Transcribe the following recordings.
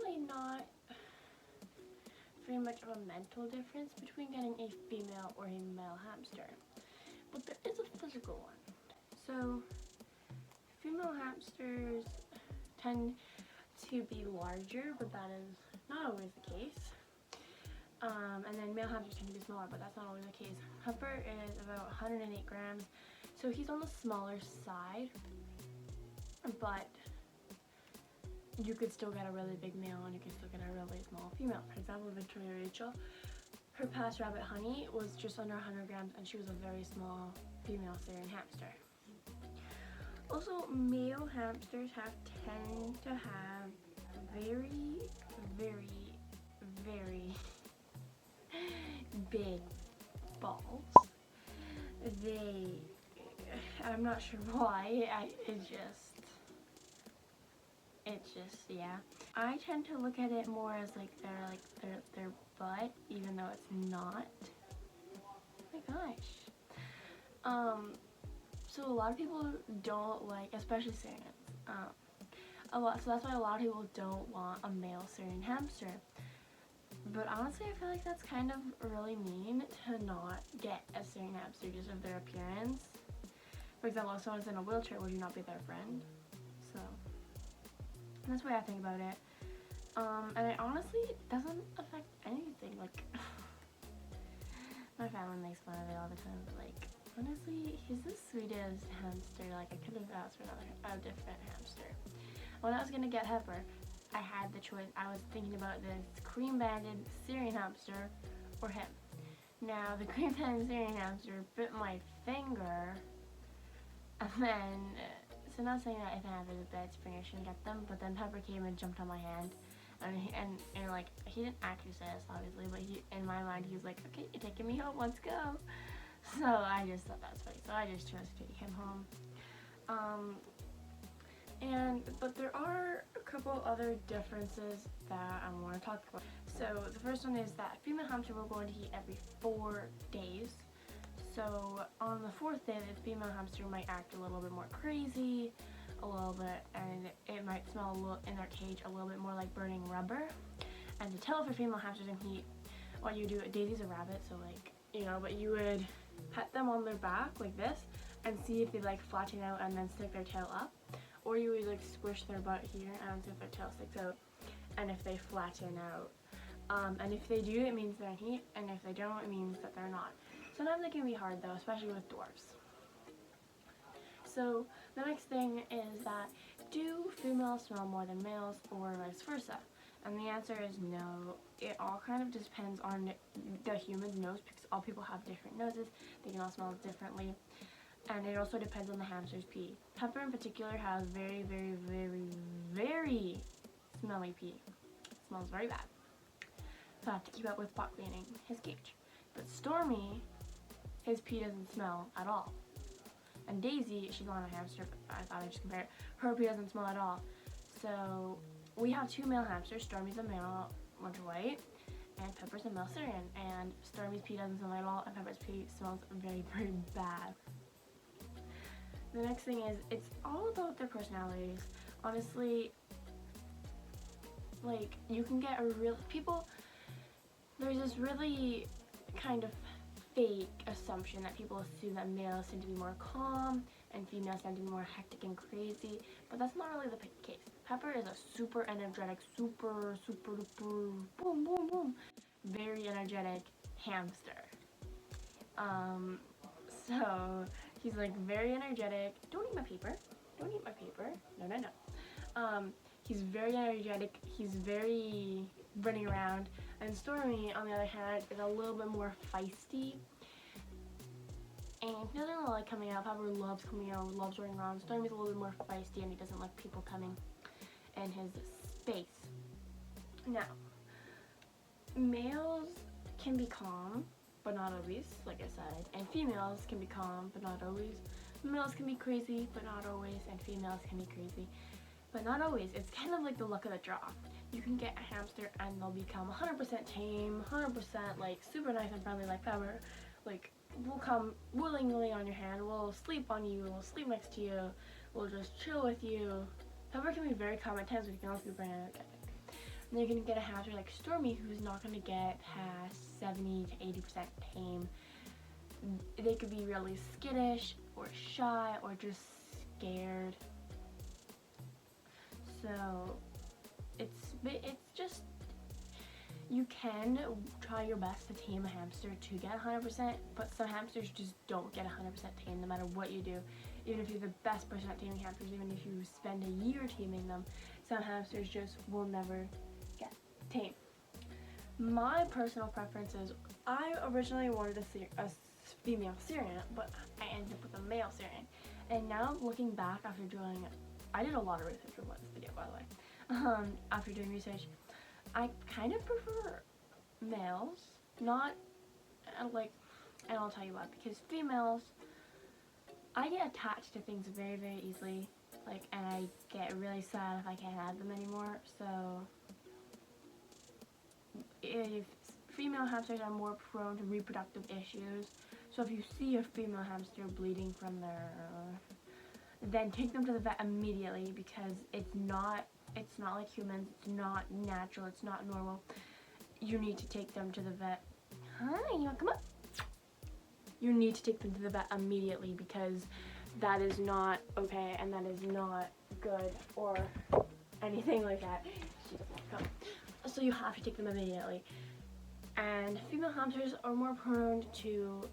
really not very much of a mental difference between getting a female or a male hamster, but there is a physical one. So female hamsters tend to be larger, but that is not always the case. And then male hamsters tend to be smaller, but that's not always the case. Pepper is about 108 grams, so he's on the smaller side, but you could still get a really big male and you could still get a really small female. For example, Victoria Rachel, her past rabbit Honey was just under 100 grams and she was a very small female Syrian hamster. Also, male hamsters tend to have very, very, very big balls. I'm not sure why, it's just, yeah. I tend to look at it more as like their butt, even though it's not. Oh my gosh. So a lot of people don't like, especially Syrians, so that's why a lot of people don't want a male Syrian hamster. But honestly, I feel like that's kind of really mean to not get a Syrian hamster just of their appearance. For example, if someone's in a wheelchair, would you not be their friend? So that's the way I think about it. And it honestly doesn't affect anything. Like, my family makes fun of it all the time, but like, honestly, he's the sweetest hamster. Like, I could have asked for a different hamster. When I was gonna get Pepper, I had the choice. I was thinking about this cream-banded Syrian hamster or him. Now, the cream-banded Syrian hamster bit my finger, and then, so not saying that if I have a bad spring, I shouldn't get them, but then Pepper came and jumped on my hand, and like, he didn't actually say this, obviously, but in my mind, he was like, okay, you're taking me home, let's go. So I just thought that was funny, so I just chose to take him home. But there are a couple other differences that I want to talk about. So the first one is that female hamster will go into heat every 4 days. So on the 4th day, the female hamster might act a little bit more crazy, a little bit, and it might smell in their cage a little bit more like burning rubber. And to tell if a female hamster's in heat, what you do, Daisy's a rabbit, so like, you know, but you would pet them on their back like this and see if they like flatten out and then stick their tail up. Or you would like squish their butt here and see if their tail sticks out and if they flatten out. And if they do, it means they're in heat, and if they don't, it means that they're not. Sometimes it can be hard though, especially with dwarfs. So the next thing is that, do females smell more than males or vice versa? And the answer is no. It all kind of depends on the human's nose, because all people have different noses. They can all smell differently. And it also depends on the hamster's pee. Pepper in particular has very, very, very, very smelly pee. It smells very bad. So I have to keep up with spot cleaning his cage. But Stormy, his pee doesn't smell at all. And Daisy, she's not a hamster, but I thought I'd just compare it. Her pee doesn't smell at all. So we have 2 male hamsters. Stormy's a male winter white, and Pepper's a male Syrian. And Stormy's pee doesn't smell at all, and Pepper's pee smells very, very bad. The next thing is, it's all about their personalities. Honestly, like, you can get there's this really kind of fake assumption that people assume that males tend to be more calm and females tend to be more hectic and crazy, but that's not really the case. Pepper is a super energetic, super duper, boom, boom, boom, very energetic hamster. So he's like very energetic. Don't eat my paper. Don't eat my paper. No. He's very energetic. He's very running around. And Stormy, on the other hand, is a little bit more feisty. And he doesn't really like coming out. Pepper loves coming out, loves running around. Stormy's a little bit more feisty, and he doesn't like people coming in his space. Now, males can be calm, but not always, like I said. And females can be calm, but not always. Males can be crazy, but not always. And females can be crazy, but not always. It's kind of like the luck of the draw. You can get a hamster and they'll become 100% tame, 100% like super nice and friendly like Pepper. Like, we'll come willingly on your hand, we'll sleep on you, we'll sleep next to you, we'll just chill with you. Pepper can be very calm at times, but he can also be very energetic. And you're gonna get a hamster like Stormy, who's not gonna get past 70 to 80% tame. They could be really skittish or shy or just scared. So it's just, you can try your best to tame a hamster to get 100%, but some hamsters just don't get 100% tame no matter what you do. Even if you're the best person at taming hamsters, even if you spend a year taming them, some hamsters just will never get tame. My personal preference is, I originally wanted a female Syrian, but I ended up with a male Syrian. And now looking back after doing, I did a lot of research about this video, by the way. After doing research, I kind of prefer males, not like, and I'll tell you why, because females, I get attached to things very, very easily, like, and I get really sad if I can't have them anymore. So if female hamsters are more prone to reproductive issues, so if you see a female hamster bleeding from their, then take them to the vet immediately, because it's not like humans, it's not natural, it's not normal. You need to take them to the vet. Hi, you wanna come up? You need to take them to the vet immediately, because that is not okay and that is not good or anything like that. She doesn't want to come. So you have to take them immediately. And female hamsters are more prone to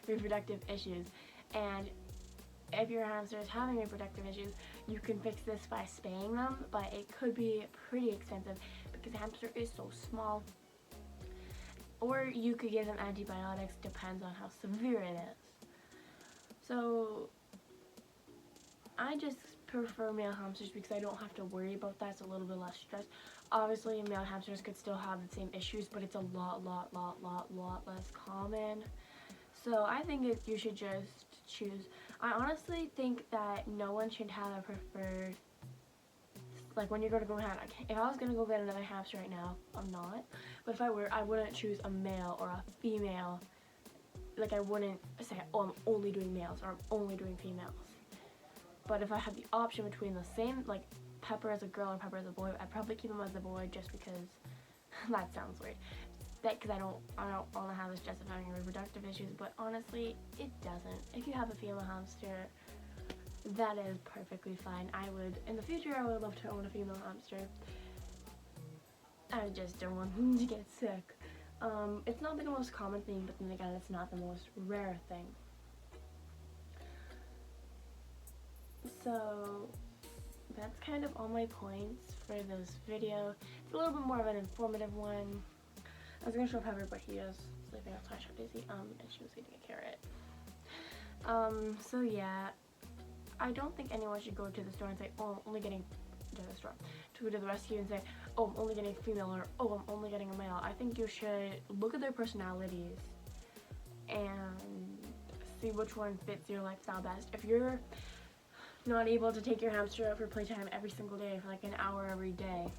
reproductive issues. And if your hamster is having reproductive issues, you can fix this by spaying them, but it could be pretty expensive because the hamster is so small. Or you could give them antibiotics, depends on how severe it is. So I just prefer male hamsters because I don't have to worry about that. It's a little bit less stress. Obviously, male hamsters could still have the same issues, but it's a lot less common. So I think you should just choose. I honestly think that no one should have a preferred, like when you're going to go get, if I was going to go get another hamster right now, I'm not, but if I were, I wouldn't choose a male or a female. Like I wouldn't say, oh, I'm only doing males or I'm only doing females. But if I had the option between the same, like Pepper as a girl or Pepper as a boy, I'd probably keep him as a boy just because that sounds weird. Because I don't want to have the stress of having reproductive issues, but honestly, it doesn't. If you have a female hamster, that is perfectly fine. In the future, I would love to own a female hamster. I just don't want them to get sick. It's not the most common thing, but then again, it's not the most rare thing. So that's kind of all my points for this video. It's a little bit more of an informative one. I was going to show Pepper, but he is sleeping outside. I showed Daisy, and she was eating a carrot. So yeah, I don't think anyone should go to the store and say, oh, I'm only getting to the store, to go to the rescue and say, oh, I'm only getting a female, or oh, I'm only getting a male. I think you should look at their personalities and see which one fits your lifestyle best. If you're not able to take your hamster out for playtime every single day for like an hour every day,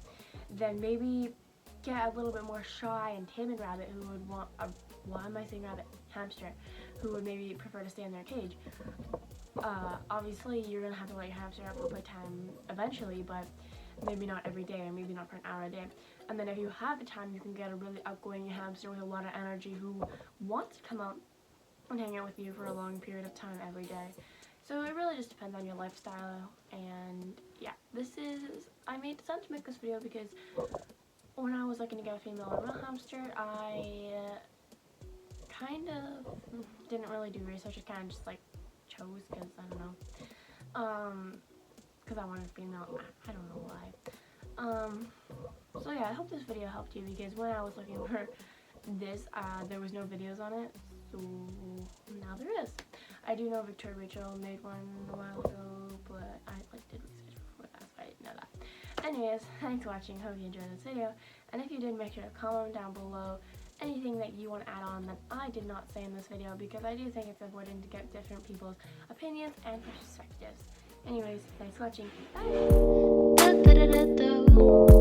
then maybe get a little bit more shy and timid rabbit who would want hamster, who would maybe prefer to stay in their cage. Obviously you're gonna have to let your hamster out for playtime eventually, but maybe not every day, or maybe not for an hour a day. And then if you have the time, you can get a really outgoing hamster with a lot of energy who wants to come out and hang out with you for a long period of time every day. So it really just depends on your lifestyle. And yeah, I decided to make this video because when I was looking to get a female or male hamster, I kind of didn't really do research. I kind of just like chose because I don't know, because I wanted a female. I don't know why. So yeah, I hope this video helped you, because when I was looking for this, there was no videos on it, so now there is. I do know Victoria Rachel made one a while ago, but I did research before that, so I didn't know that. Anyways, thanks for watching. Hope you enjoyed this video, and if you did, make sure to comment down below anything that you want to add on that I did not say in this video, because I do think it's important to get different people's opinions and perspectives. Anyways, thanks for watching. Bye!